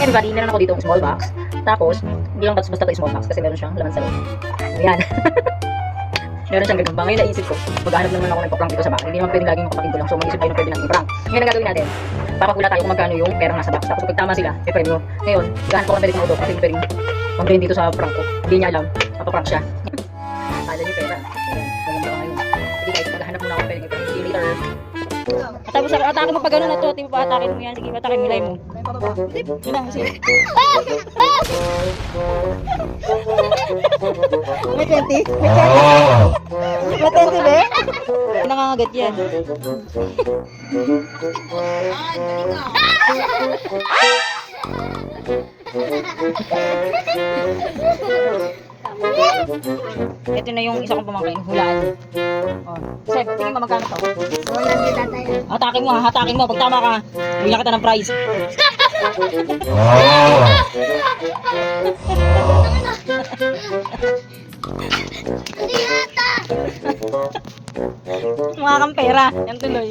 everybody, meron ako dito small box. Tapos, hindi lang basta ito small box kasi meron siyang laman sa loob. Ayan. Meron siyang ganun ba? Ngayon naisip ko, maghanap naman ako nagpa-prank dito sa bahay. Hindi naman pwedeng laging kapatid lang. So, mag-isip tayo ng pwede natin prank. Ngayon ang gagawin natin, papakula tayo kung magkano yung perang nasa box. Tapos pag tama sila, may premyo. Ngayon, gahan ko kung pwede kumauto kasi hindi pwedeng mag-brain dito sa prank ko. Hindi niya alam, mapaprank siya. Kala niyo pera. Ayan, maganda ka ngayon. Hindi guys, maghanap muna ako pwede ngayon. See you later. Tapos atake mo pag gano'n na to, di ba atake mo yan? Sige, atake mo ilay mo. Yun na, sige. May 20? May 20 ba? Nangangagat yan. Ito na yung isa kong pamangkin, hulaan. Oh. Seb, tingin mo magkano to? Hatakin mo ha, hatakin mo. Pag tama ka, bigyan kita ng prize. Mga kang pera, yan tuloy.